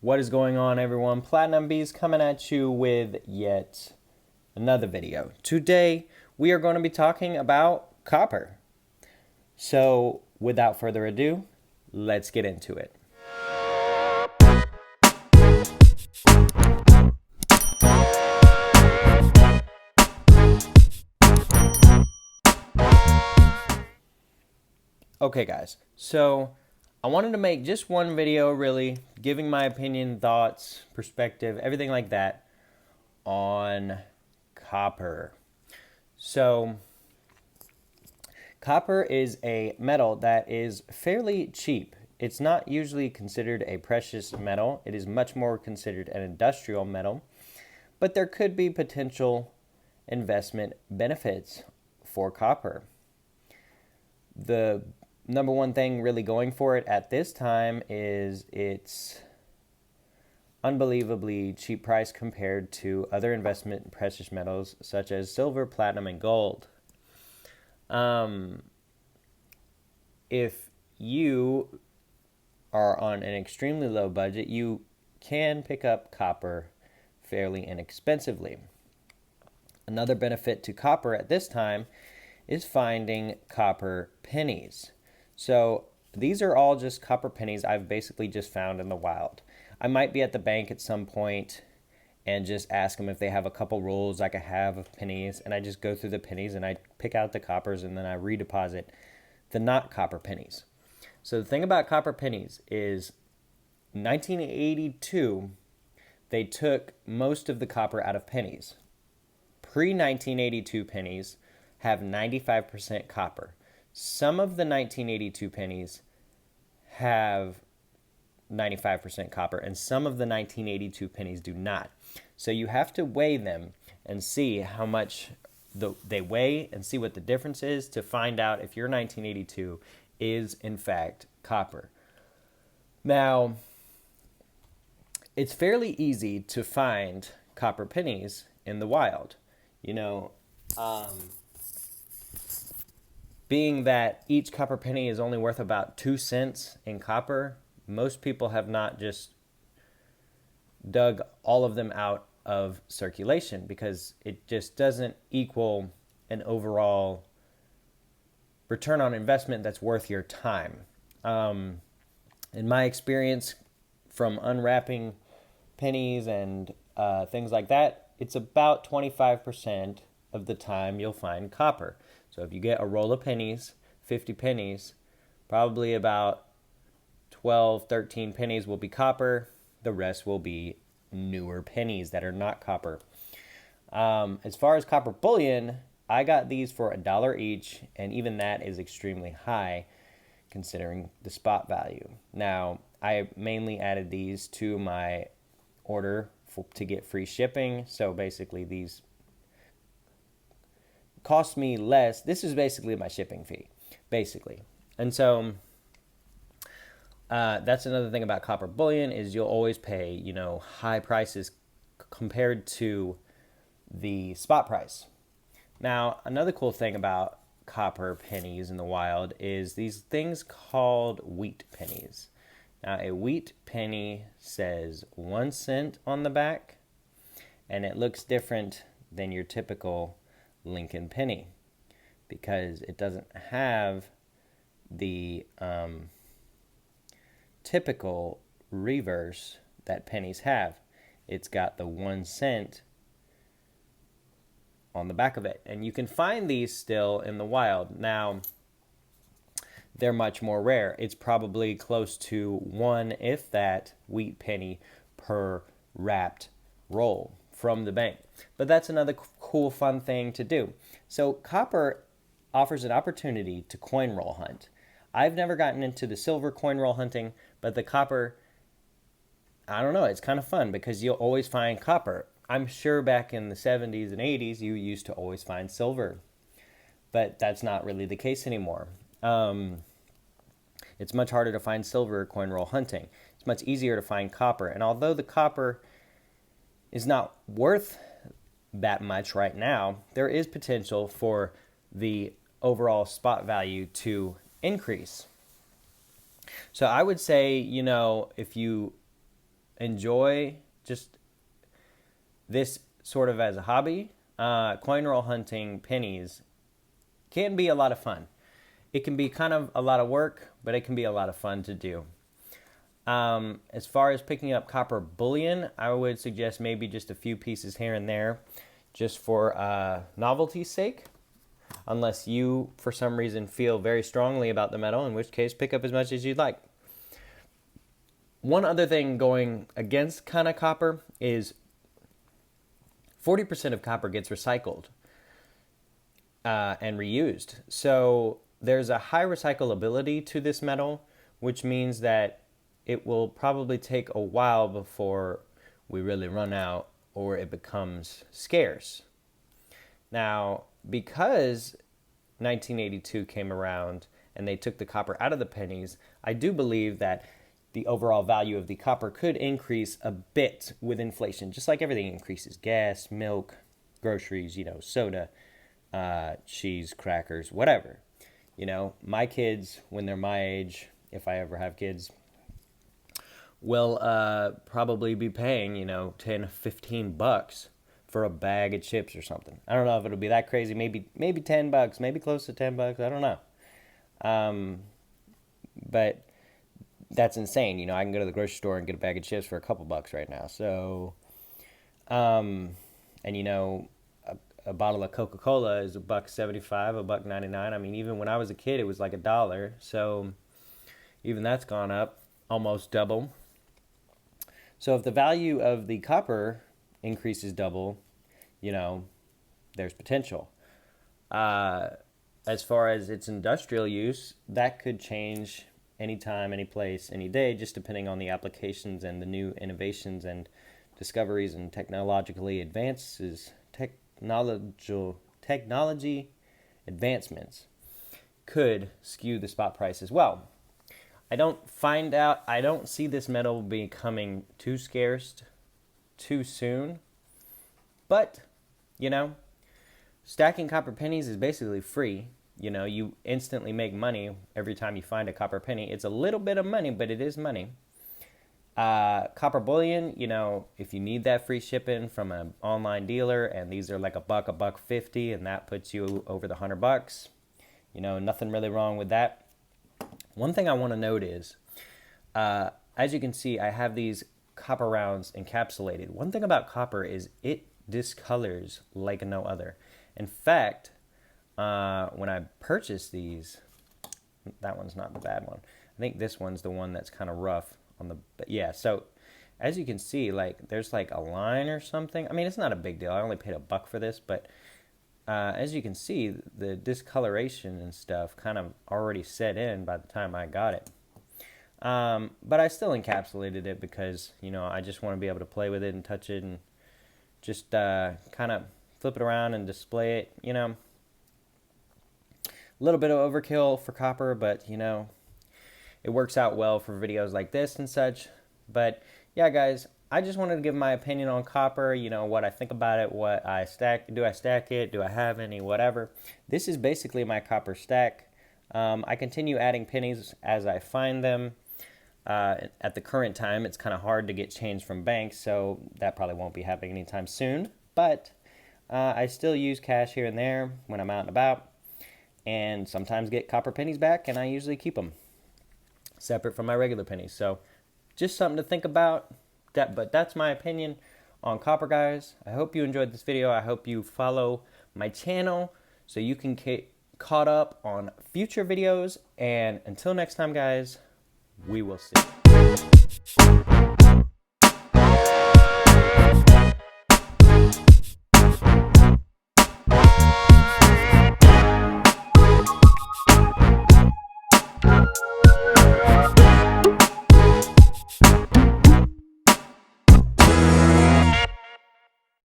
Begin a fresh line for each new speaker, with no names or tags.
What is going on, everyone? Platinum Bees coming at you with yet another video. Today, we are going to be talking about copper. So, without further ado, let's get into it. Okay, guys. So, I wanted to make just one video, really, giving my opinion, thoughts, perspective, everything like that on copper. So, copper is a metal that is fairly cheap. It's not usually considered a precious metal. It is much more considered an industrial metal, but there could be potential investment benefits for copper. The number one thing really going for it at this time is its unbelievably cheap price compared to other investment precious metals such as silver, platinum, and gold. If you are on an extremely low budget, you can pick up copper fairly inexpensively. Another benefit to copper at this time is finding copper pennies. So these are all just copper pennies I've basically just found in the wild. I might be at the bank at some point and just ask them if they have a couple rolls I could have of pennies, and I just go through the pennies and I pick out the coppers and then I redeposit the not copper pennies. So the thing about copper pennies is 1982 they took most of the copper out of pennies. Pre-1982 pennies have 95% copper. Some of the 1982 pennies have 95% copper, and some of the 1982 pennies do not. So you have to weigh them and see how much they weigh and see what the difference is to find out if your 1982 is in fact copper. Now, it's fairly easy to find copper pennies in the wild. Being that each copper penny is only worth about 2 cents in copper, most people have not just dug all of them out of circulation because it just doesn't equal an overall return on investment that's worth your time. In my experience from unwrapping pennies and things like that, it's about 25% of the time you'll find copper. So if you get a roll of pennies, 50 pennies, probably about 12, 13 pennies will be copper. The rest will be newer pennies that are not copper. As far as copper bullion, I got these for $1 each, and even that is extremely high considering the spot value. Now, I mainly added these to my order to get free shipping. So basically these cost me less. This is basically my shipping fee, basically. And so that's another thing about copper bullion is you'll always pay, high prices compared to the spot price. Now, another cool thing about copper pennies in the wild is these things called wheat pennies. Now, a wheat penny says 1 cent on the back, and it looks different than your typical Lincoln penny because it doesn't have the typical reverse that pennies have. It's got the 1 cent on the back of it, and you can find these still in the wild. Now, they're much more rare. It's probably close to one, if that, wheat penny per wrapped roll from the bank. But that's another cool, fun thing to do. So copper offers an opportunity to coin roll hunt. I've never gotten into the silver coin roll hunting, but the copper, I don't know, it's kind of fun because you'll always find copper. I'm sure back in the 70s and 80s, you used to always find silver, but that's not really the case anymore. It's much harder to find silver coin roll hunting. It's much easier to find copper. And although the copper is not worth that much right now, there is potential for the overall spot value to increase. So I would say, if you enjoy just this sort of as a hobby, coin roll hunting pennies can be a lot of fun. It can be kind of a lot of work, but it can be a lot of fun to do. As far as picking up copper bullion, I would suggest maybe just a few pieces here and there, just for novelty's sake, unless you, for some reason, feel very strongly about the metal, in which case pick up as much as you'd like. One other thing going against kind of copper is 40% of copper gets recycled and reused. So there's a high recyclability to this metal, which means that it will probably take a while before we really run out or it becomes scarce. Now, because 1982 came around and they took the copper out of the pennies, I do believe that the overall value of the copper could increase a bit with inflation, just like everything increases. Gas, milk, groceries, soda, cheese, crackers, whatever. My kids, when they're my age, if I ever have kids, will probably be paying, $10, $15 for a bag of chips or something. I don't know if it'll be that crazy. Maybe $10, maybe close to $10. I don't know. But that's insane. I can go to the grocery store and get a bag of chips for a couple bucks right now. So, and a bottle of Coca-Cola is $1.75, $1.99. I mean, even when I was a kid, it was like $1. So even that's gone up almost double. So if the value of the copper increases double, there's potential. As far as its industrial use, that could change anytime, any place, any day, just depending on the applications and the new innovations and discoveries and technology advancements could skew the spot price as well. I don't see this metal becoming too scarce too soon, but, stacking copper pennies is basically free. You instantly make money every time you find a copper penny. It's a little bit of money, but it is money. Copper bullion, if you need that free shipping from an online dealer, and these are like $1.50, and that puts you over the $100, nothing really wrong with that. One thing I want to note is, as you can see, I have these copper rounds encapsulated. One thing about copper is it discolors like no other. In fact, when I purchased these, that one's not the bad one. I think this one's the one that's kind of rough on the, yeah. So as you can see, there's a line or something. I mean, it's not a big deal. I only paid $1 for this, but as you can see, the discoloration and stuff kind of already set in by the time I got it. But I still encapsulated it because, I just want to be able to play with it and touch it and just kind of flip it around and display it, A little bit of overkill for copper, but, it works out well for videos like this and such. But, yeah, guys, I just wanted to give my opinion on copper, what I think about it, what I stack. Do I stack it? Do I have any? Whatever. This is basically my copper stack. I continue adding pennies as I find them. At the current time, it's kind of hard to get change from banks, so that probably won't be happening anytime soon. But I still use cash here and there when I'm out and about, and sometimes get copper pennies back, and I usually keep them separate from my regular pennies. So just something to think about. But that's my opinion on copper, guys. I hope you enjoyed this video. I hope you follow my channel so you can get caught up on future videos. And until next time, guys, we will see.